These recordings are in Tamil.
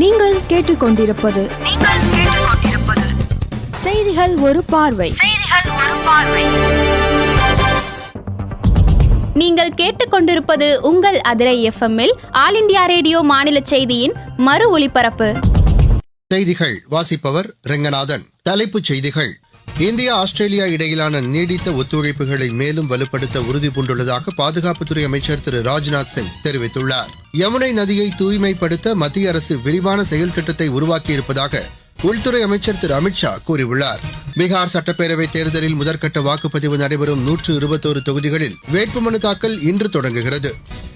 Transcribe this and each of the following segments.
நீங்கள் கேட்டுக்கொண்டிருப்பது செய்திகள் ஒரு பார்வை. நீங்கள் கேட்டுக்கொண்டிருப்பது உங்கள் அதிரை எஃப்எம்மில் ஆல் இண்டியா ரேடியோ மாநில செய்தியின் மறு ஒலிபரப்பு. செய்திகள் வாசிப்பவர் ரெங்கநாதன். தலைப்புச் செய்திகள். இந்தியா ஆஸ்திரேலியா இடையிலான நீடித்த ஒத்துழைப்புகளை மேலும் வலுப்படுத்த உறுதி பூண்டுள்ளதாக பாதுகாப்புத்துறை அமைச்சர் திரு ராஜ்நாத் சிங் தெரிவித்துள்ளார். யமுனை நதியை தூய்மைப்படுத்த மத்திய அரசு விரிவான செயல் திட்டத்தை உருவாக்கியிருப்பதாக உள்துறை அமைச்சர் திரு அமித்ஷா கூறியுள்ளார். பீகார் சட்டப்பேரவைத் தேர்தலில் முதற்கட்ட வாக்குப்பதிவு நடைபெறும் 121 தொகுதிகளில் வேட்புமனு தாக்கல் இன்று தொடங்குகிறது.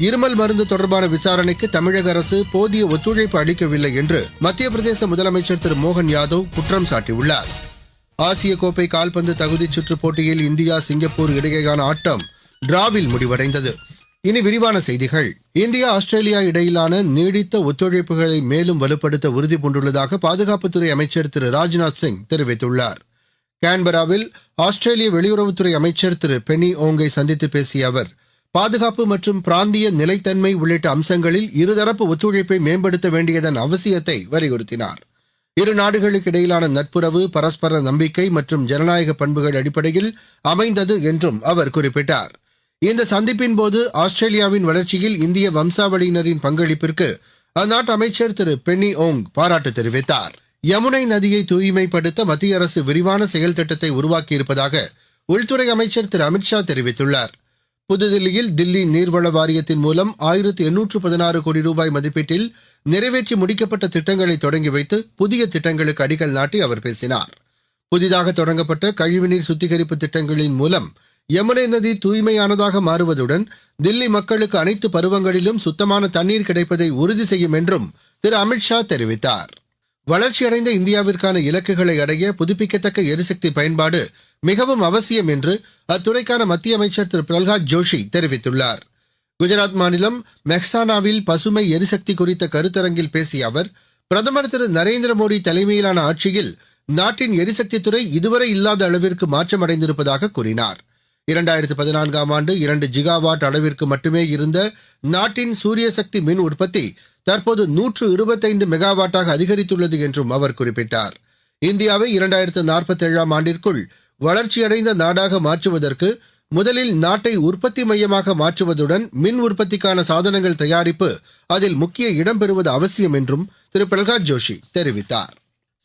இருமல் மருந்து தொடர்பான விசாரணைக்கு தமிழக அரசு போதிய ஒத்துழைப்பு அளிக்கவில்லை என்று மத்திய பிரதேச முதலமைச்சர் திரு மோகன் யாதவ் குற்றம் சாட்டியுள்ளார். ஆசிய கோப்பை கால்பந்து தகுதிச் சுற்றுப் போட்டியில் இந்தியா சிங்கப்பூர் இடையேயான ஆட்டம் டிராவில் முடிவடைந்தது. இனி விரிவான செய்திகள். இந்தியா ஆஸ்திரேலியா இடையிலான நீடித்த ஒத்துழைப்புகளை மேலும் வலுப்படுத்த உறுதி பூண்டுள்ளதாக பாதுகாப்புத்துறை அமைச்சர் திரு ராஜ்நாத் சிங் தெரிவித்துள்ளார். கான்பராவில் ஆஸ்திரேலிய வெளியுறவுத்துறை அமைச்சர் திரு பெனி ஓங்கை சந்தித்து பேசிய அவர், பாதுகாப்பு மற்றும் பிராந்திய நிலைத்தன்மை உள்ளிட்ட அம்சங்களில் இருதரப்பு ஒத்துழைப்பை மேம்படுத்த வேண்டியதன் அவசியத்தை வலியுறுத்தினார். இரு நாடுகளுக்கு இடையிலான நட்புறவு பரஸ்பர நம்பிக்கை மற்றும் ஜனநாயக பண்புகள் அடிப்படையில் அமைந்தது என்றும் அவர் குறிப்பிட்டார். இந்த சந்திப்பின் போது ஆஸ்திரேலியாவின் வளர்ச்சியில் இந்திய வம்சாவளியினரின் பங்களிப்பிற்கு அந்நாட்டு அமைச்சர் திரு பென்னி ஓங் பாராட்டு தெரிவித்தார். யமுனை நதியை தூய்மைப்படுத்த மத்திய அரசு விரிவான செயல் திட்டத்தை உருவாக்கியிருப்பதாக உள்துறை அமைச்சர் திரு அமித்ஷா தெரிவித்துள்ளார். புதுதில்லியில் தில்லி நீர்வள வாரியத்தின் மூலம் 1816 கோடி ரூபாய் மதிப்பீட்டில் நிறைவேற்றி முடிக்கப்பட்ட திட்டங்களை தொடங்கி வைத்து புதிய திட்டங்களுக்கு அடிக்கல் நாட்டி அவர் பேசினார். புதிதாக தொடங்கப்பட்ட கழிவுநீர் சுத்திகரிப்பு திட்டங்களின் மூலம் யமுனை நதி தூய்மையானதாக மாறுவதுடன் தில்லி மக்களுக்கு அனைத்து பருவங்களிலும் சுத்தமான தண்ணீர் கிடைப்பதை உறுதி செய்யும் என்றும் திரு அமித்ஷா தெரிவித்தார். வளர்ச்சியடைந்த இந்தியாவிற்கான இலக்குகளை அடைய புதுப்பிக்கத்தக்க எரிசக்தி பயன்பாடு மிகவும் அவசியம் என்று அத்துறைக்கான மத்திய அமைச்சர் திரு பிரல்ஹாத் ஜோஷி தெரிவித்துள்ளார். குஜராத் மாநிலம் மெஹ்சானாவில் பசுமை எரிசக்தி குறித்த கருத்தரங்கில் பேசிய அவர், பிரதமர் திரு நரேந்திர மோடி தலைமையிலான ஆட்சியில் நாட்டின் எரிசக்தித்துறை இதுவரை இல்லாத அளவிற்கு மாற்றமடைந்திருப்பதாக கூறினார். 2014ஆம் ஆண்டு 2 ஜிகாவாட் அளவிற்கு மட்டுமே இருந்த நாட்டின் சூரிய சக்தி மின் உற்பத்தி தற்போது 125 மெகாவாட்டாக அதிகரித்துள்ளது என்றும் அவர் குறிப்பிட்டார். இந்தியாவை 2047ஆம் ஆண்டிற்குள் வளர்ச்சியடைந்த நாடாக மாற்றுவதற்கு முதலில் நாட்டை உற்பத்தி மையமாக மாற்றுவதுடன் மின் உற்பத்திக்கான சாதனங்கள் தயாரிப்பு அதில் முக்கிய இடம் பெறுவது அவசியம் என்றும் திரு பிரல்ஹாத் ஜோஷி தெரிவித்தார்.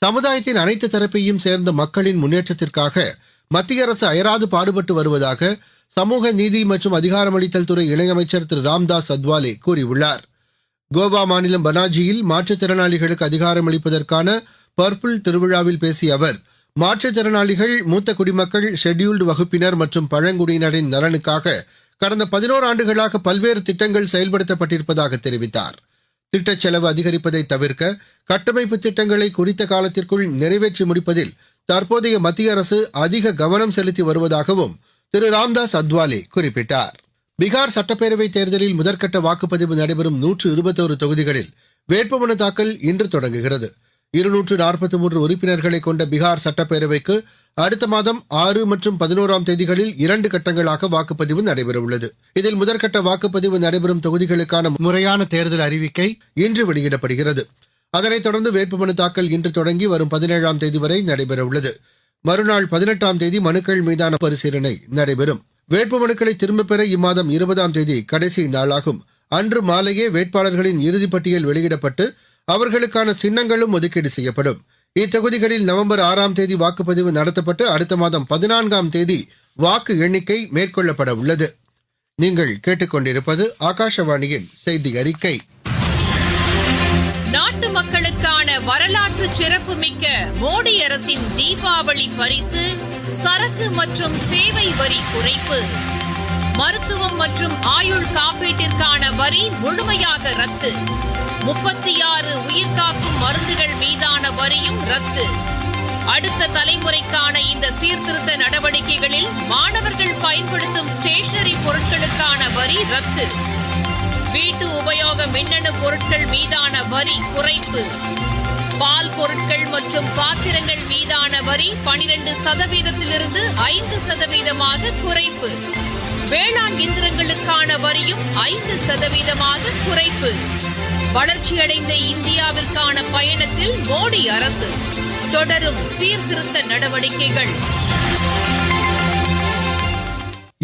சமுதாயத்தின் அனைத்து தரப்பையும் சேர்ந்த மக்களின் முன்னேற்றத்திற்காக மத்திய அரசு அயராது பாடுபட்டு வருவதாக சமூக நீதி மற்றும் அதிகாரமளித்தல் துறை இணையமைச்சர் திரு ராம்தாஸ் அத்வாலே கூறியுள்ளார். கோவா மாநிலம் பனாஜியில் மாற்றுத்திறனாளிகளுக்கு அதிகாரமளிப்பதற்கான பர்பிள் திருவிழாவில் பேசிய அவர், மாற்றுத்திறனாளிகள், மூத்த குடிமக்கள், ஷெட்யூல்டு வகுப்பினர் மற்றும் பழங்குடியினரின் நலனுக்காக கடந்த 11 ஆண்டுகளாக பல்வேறு திட்டங்கள் செயல்படுத்தப்பட்டிருப்பதாக தெரிவித்தார். திட்டச் செலவு அதிகரிப்பதை தவிர்க்க கட்டமைப்பு திட்டங்களை குறித்த காலத்திற்குள் நிறைவேற்றி முடிப்பதில் தற்போதைய மத்திய அரசு அதிக கவனம் செலுத்தி வருவதாகவும் திரு ராம்தாஸ் அத்வாலே குறிப்பிட்டார். பீகார் சட்டப்பேரவைத் தேர்தலில் முதற்கட்ட வாக்குப்பதிவு நடைபெறும் 121 தொகுதிகளில் வேட்புமனு தாக்கல் இன்று தொடங்குகிறது. 243 உறுப்பினர்களை கொண்ட பீகார் சட்டப்பேரவைக்கு அடுத்த மாதம் 6 மற்றும் 11ஆம் தேதிகளில் 2 கட்டங்களாக வாக்குப்பதிவு நடைபெறவுள்ளது. இதில் முதற்கட்ட வாக்குப்பதிவு நடைபெறும் தொகுதிகளுக்கான முறையான தேர்தல் அறிவிக்கை இன்று வெளியிடப்படுகிறது. அதனைத் தொடர்ந்து வேட்புமனு தாக்கல் இன்று தொடங்கி வரும் 17ஆம் தேதி வரை நடைபெறவுள்ளது. மறுநாள் 18ஆம் தேதி மனுக்கள் மீதான பரிசீலனை நடைபெறும். வேட்புமனுக்களை திரும்பப் பெற இம்மாதம் 20ஆம் தேதி கடைசி நாளாகும். அன்று மாலையே வேட்பாளர்களின் இறுதிப்பட்டியல் வெளியிடப்பட்டு அவர்களுக்கான சின்னங்களும் ஒதுக்கீடு செய்யப்படும். இத்தொகுதிகளில் நவம்பர் 6ஆம் தேதி வாக்குப்பதிவு நடத்தப்பட்டு அடுத்த மாதம் 14ஆம் தேதி வாக்கு எண்ணிக்கை மேற்கொள்ளப்பட உள்ளது. நீங்கள் கேட்டுக்கொண்டிருப்பது ஆகாஷவாணியின் செய்தி அறிக்கை. நாட்டு மக்களுக்கான வரலாற்று சிறப்புமிக்க மோடி அரசின் தீபாவளி பரிசு சரக்கு மற்றும் சேவை வரி குறைப்பு. மருத்துவம் மற்றும் ஆயுள் காப்பீட்டிற்கான வரி முழுமையாக ரத்து. 36 உயிர்காக்கும் மருந்துகள் மீதான வரியும் ரத்து. அடுத்த தலைமுறைக்கான இந்த சீர்திருத்த நடவடிக்கைகளில் மாணவர்கள் பயன்படுத்தும் ஸ்டேஷனரி பொருட்களுக்கான வரி ரத்து. வீட்டு உபயோக மின்னணு பொருட்கள் மீதான வரி குறைப்பு. பால் பொருட்கள் மற்றும் பாத்திரங்கள் மீதான வரி 12%-இருந்து 5% குறைப்பு. வேளாண் இயந்திரங்களுக்கான வரியும் 5% குறைப்பு. வளர்ச்சியடைந்த இந்தியாவிற்கான பயணத்தில் மோடி அரசு தொடரும் சீர்திருத்த நடவடிக்கைகள்.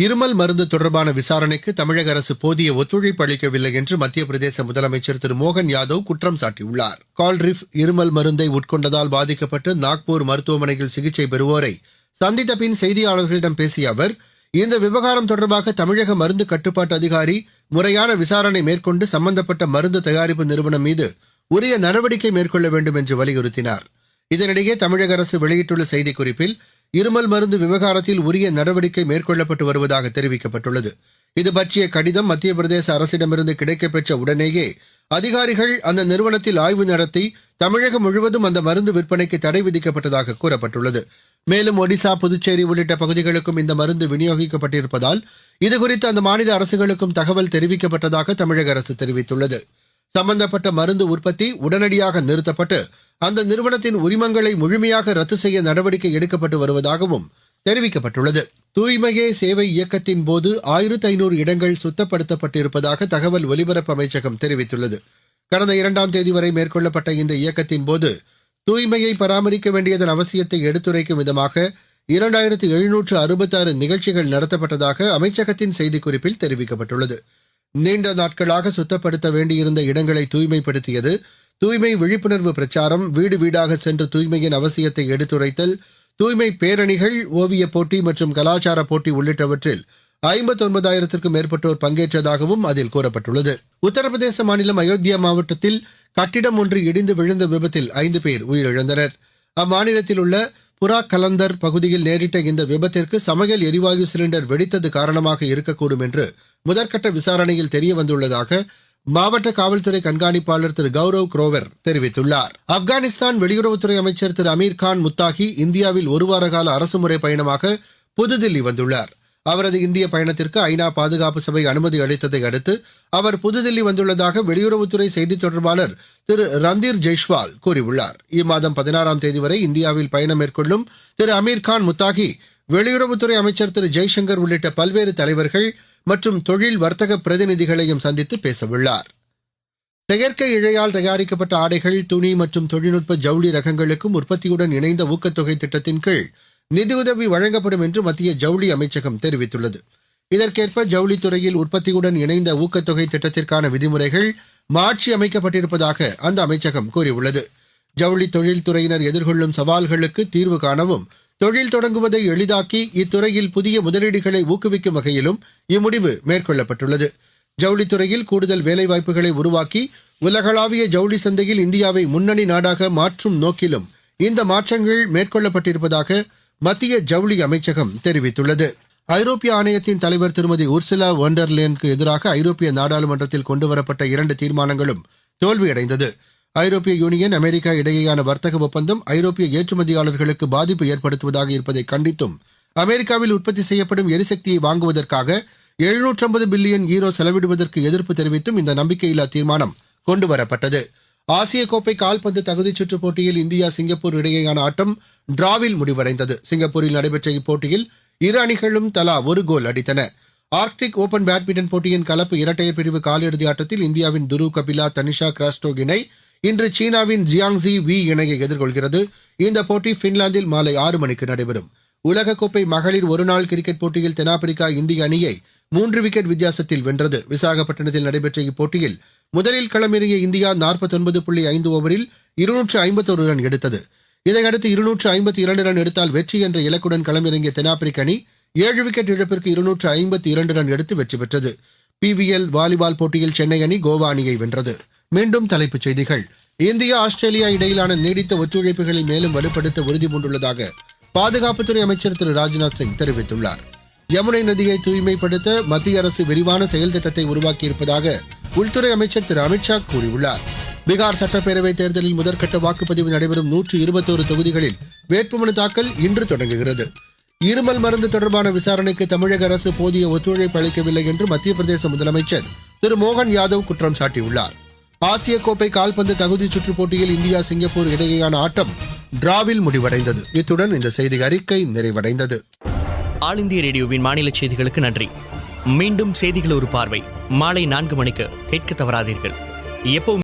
இருமல் மருந்து தொடர்பான விசாரணைக்கு தமிழக அரசு போதிய ஒத்துழைப்பு அளிக்கவில்லை என்று மத்திய பிரதேச முதலமைச்சர் திரு மோகன் யாதவ் குற்றம் சாட்டியுள்ளார். கால்ரிஃப் இருமல் மருந்தை உட்கொண்டதால் பாதிக்கப்பட்டு நாக்பூர் மருத்துவமனையில் சிகிச்சை பெறுவோரை சந்தித்த பின் செய்தியாளர்களிடம் பேசிய அவர், இந்த விவகாரம் தொடர்பாக தமிழக மருந்து கட்டுப்பாட்டு அதிகாரி முறையான விசாரணை மேற்கொண்டு சம்பந்தப்பட்ட மருந்து தயாரிப்பு நிறுவனம் மீது உரிய நடவடிக்கை மேற்கொள்ள வேண்டும் என்று வலியுறுத்தினார். இதனிடையே தமிழக அரசு வெளியிட்டுள்ள செய்திக்குறிப்பில் இருமல் மருந்து விவகாரத்தில் உரிய நடவடிக்கை மேற்கொள்ளப்பட்டு வருவதாக தெரிவிக்கப்பட்டுள்ளது. இது பற்றிய கடிதம் மத்திய பிரதேச அரசிடமிருந்து கிடைக்கப்பெற்ற உடனேயே அதிகாரிகள் அந்த நிறுவனத்தில் ஆய்வு நடத்தி தமிழகம் முழுவதும் அந்த மருந்து விற்பனைக்கு தடை விதிக்கப்பட்டதாக கூறப்பட்டுள்ளது. மேலும் ஒடிசா, புதுச்சேரி உள்ளிட்ட பகுதிகளுக்கும் இந்த மருந்து விநியோகிக்கப்பட்டிருப்பதால் இதுகுறித்து அந்த மாநில அரசுகளுக்கும் தகவல் தெரிவிக்கப்பட்டதாக தமிழக அரசு தெரிவித்துள்ளது. சம்பந்தப்பட்ட மருந்து உற்பத்தி உடனடியாக நிறுத்தப்பட்டு அந்த நிறுவனத்தின் உரிமங்களை முழுமையாக ரத்து செய்ய நடவடிக்கை எடுக்கப்பட்டு வருவதாகவும் தெரிவிக்கப்பட்டுள்ளது. தூய்மையே சேவை இயக்கத்தின் போது 1500 இடங்கள் சுத்தப்படுத்தப்பட்டிருப்பதாக தகவல் ஒலிபரப்பு அமைச்சகம் தெரிவித்துள்ளது. கடந்த 2ஆம் தேதி வரை மேற்கொள்ளப்பட்ட இந்த இயக்கத்தின் போது தூய்மையை பராமரிக்க வேண்டியதன் அவசியத்தை எடுத்துரைக்கும் விதமாக 2766 நிகழ்ச்சிகள் நடத்தப்பட்டதாக அமைச்சகத்தின் செய்திக்குறிப்பில் தெரிவிக்கப்பட்டுள்ளது. நீண்ட நாட்களாக சுத்தப்படுத்த வேண்டியிருந்த இடங்களை தூய்மைப்படுத்தியது, தூய்மை விழிப்புணர்வு பிரச்சாரம், வீடு வீடாக சென்று தூய்மையின் அவசியத்தை எடுத்துரைத்தல், தூய்மை பேரணிகள், ஓவியப் போட்டி மற்றும் கலாச்சார போட்டி உள்ளிட்டவற்றில் 59,000க்கும் மேற்பட்டோர் பங்கேற்றதாகவும் அதில் கூறப்பட்டுள்ளது. உத்தரப்பிரதேச மாநிலம் அயோத்தியா மாவட்டத்தில் கட்டிடம் ஒன்று இடிந்து விழுந்த விபத்தில் 5 பேர் உயிரிழந்தனர். அம்மாநிலத்தில் உள்ள புரா கலந்தர் பகுதியில் நேரிட்ட இந்த விபத்திற்கு சமையல் எரிவாயு சிலிண்டர் வெடித்தது காரணமாக இருக்கக்கூடும் என்று முதற்கட்ட விசாரணையில் தெரியவந்துள்ளதாக மாவட்ட காவல்துறை கண்காணிப்பாளர் திரு கௌரவ் குரோவர் தெரிவித்துள்ளார். ஆப்கானிஸ்தான் வெளியுறவுத்துறை அமைச்சர் திரு அமீர்கான் முத்தாகி இந்தியாவில் ஒருவார கால அரசுமுறை பயணமாக புதுதில்லி வந்துள்ளார். அவரது இந்திய பயணத்திற்கு ஐநா பாதுகாப்பு சபை அனுமதி அளித்ததை அடுத்து அவர் புதுதில்லி வந்துள்ளதாக வெளியுறவுத்துறை செய்தித் தொடர்பாளர் திரு ரந்தீர் ஜெய்ஷ்வால் கூறியுள்ளார். இம்மாதம் 16ஆம் தேதி வரை இந்தியாவில் பயணம் மேற்கொள்ளும் திரு அமீர்கான் முத்தாகி வெளியுறவுத்துறை அமைச்சர் திரு ஜெய்சங்கர் உள்ளிட்ட பல்வேறு தலைவர்கள் மற்றும் தொழில் வர்த்தக பிரதிநிதிகளையும் சந்தித்து பேசவுள்ளார். செயற்கை இழையால் தயாரிக்கப்பட்ட ஆடைகள், துணி மற்றும் தொழில்நுட்ப ஜவுளி ரகங்களுக்கும் உற்பத்தியுடன் இணைந்த ஊக்கத்தொகை திட்டத்தின் கீழ் நிதியுதவி வழங்கப்படும் என்று மத்திய ஜவுளி அமைச்சகம் தெரிவித்துள்ளது. இதற்கேற்ப ஜவுளித்துறையில் உற்பத்தியுடன் இணைந்த ஊக்கத்தொகை திட்டத்திற்கான விதிமுறைகள் மாற்றி அமைக்கப்பட்டிருப்பதாக அந்த அமைச்சகம் கூறியுள்ளது. ஜவுளி தொழில்துறையினர் எதிர்கொள்ளும் சவால்களுக்கு தீர்வு காணவும், தொழில் தொடங்குவதை எளிதாக்கி இத்துறையில் புதிய முதலீடுகளை ஊக்குவிக்கும் வகையிலும் இம்முடிவு மேற்கொள்ளப்பட்டுள்ளது. ஜவுளித்துறையில் கூடுதல் வேலைவாய்ப்புகளை உருவாக்கி உலகளாவிய ஜவுளி சந்தையில் இந்தியாவை முன்னணி நாடாக மாற்றும் நோக்கிலும் இந்த மாற்றங்கள் மேற்கொள்ளப்பட்டிருப்பதாக மத்திய ஜவுளி அமைச்சகம் தெரிவித்துள்ளது. ஐரோப்பிய ஆணையத்தின் தலைவர் திருமதி உர்சுலா வாண்டர்லேனுக்கு எதிராக ஐரோப்பிய நாடாளுமன்றத்தில் கொண்டுவரப்பட்ட 2 தீர்மானங்களும் தோல்வியடைந்தது. ஐரோப்பிய யூனியன், அமெரிக்கா இடையேயான வர்த்தக ஒப்பந்தம் ஐரோப்பிய ஏற்றுமதியாளர்களுக்கு பாதிப்பு ஏற்படுத்துவதாக இருப்பதை கண்டித்தும், அமெரிக்காவில் உற்பத்தி செய்யப்படும் எரிசக்தியை வாங்குவதற்காக 750 பில்லியன் யூரோ செலவிடுவதற்கு எதிர்ப்பு தெரிவித்தும் இந்த நம்பிக்கையில்லா தீர்மானம் கொண்டுவரப்பட்டது. ஆசிய கோப்பை கால்பந்து தகுதிச் சுற்றுப் போட்டியில் இந்தியா, சிங்கப்பூர் இடையேயான ஆட்டம் டிராவில் முடிவடைந்தது. சிங்கப்பூரில் நடைபெற்ற இப்போட்டியில் இரு அணிகளும் தலா 1 கோல் அடித்தன. ஆர்க்டிக் ஓபன் பேட்மிண்டன் போட்டியின் கலப்பு இரட்டையர் பிரிவு காலிறுதி ஆட்டத்தில் இந்தியாவின் துரு கபிலா, தனிஷா கிராஸ்டோக் இணை இன்று சீனாவின் ஜியாங்ஸி வி இணையை எதிர்கொள்கிறது. இந்த போட்டி பின்லாந்தில் மாலை 6 மணிக்கு நடைபெறும். உலகக்கோப்பை மகளிர் ஒருநாள் கிரிக்கெட் போட்டியில் தென்னாப்பிரிக்கா இந்திய அணியை 3 விக்கெட் வித்தியாசத்தில் வென்றது. விசாகப்பட்டினத்தில் நடைபெற்ற இப்போட்டியில் முதலில் களமிறங்கிய இந்தியா 49.5 ஓவரில் 251 ரன் எடுத்தது. இதையடுத்து 252 ரன் எடுத்தால் வெற்றி என்ற இலக்குடன் களமிறங்கிய தென்னாப்பிரிக்க அணி 7 விக்கெட் இழப்பிற்கு 252 ரன் எடுத்து வெற்றி பெற்றது. PVL வாலிபால் போட்டியில் சென்னை அணி கோவா அணியை வென்றது. மீண்டும் தலைப்புச் செய்திகள். இந்தியா, ஆஸ்திரேலியா இடையிலான நீடித்த ஒத்துழைப்புகளை மேலும் வலுப்படுத்த உறுதிபூண்டுள்ளதாக பாதுகாப்புத்துறை அமைச்சர் திரு ராஜ்நாத் சிங் தெரிவித்துள்ளார். யமுனை நதியை தூய்மைப்படுத்த மத்திய அரசு விரிவான செயல் திட்டத்தை உருவாக்கியிருப்பதாக உள்துறை அமைச்சர் திரு அமித்ஷா கூறியுள்ளார். பீகார் சட்டப்பேரவைத் தேர்தலில் முதற்கட்ட வாக்குப்பதிவு நடைபெறும் 121 தொகுதிகளில் வேட்புமனு தாக்கல் இன்று தொடங்குகிறது. இருமல் மருந்து தொடர்பான விசாரணைக்கு தமிழக அரசு போதிய ஒத்துழைப்பு அளிக்கவில்லை என்று மத்திய பிரதேச முதலமைச்சர் திரு மோகன் யாதவ் குற்றம் சாட்டியுள்ளார். ஆசிய கோப்பை கால்பந்து தகுதிச் சுற்றுப் போட்டியில் இந்தியா, சிங்கப்பூர் இடையேயான ஆட்டம் டிராவில் முடிவடைந்தது. இத்துடன் இந்த செய்தி அறிக்கை நிறைவடைந்தது. ஆல் இந்திய ரேடியோவின் மாநில செய்திகளுக்கு நன்றி. மீண்டும் செய்திகள் ஒரு பார்வை மாலை 4 மணிக்கு கேட்க தவறாதீர்கள். எப்பவும்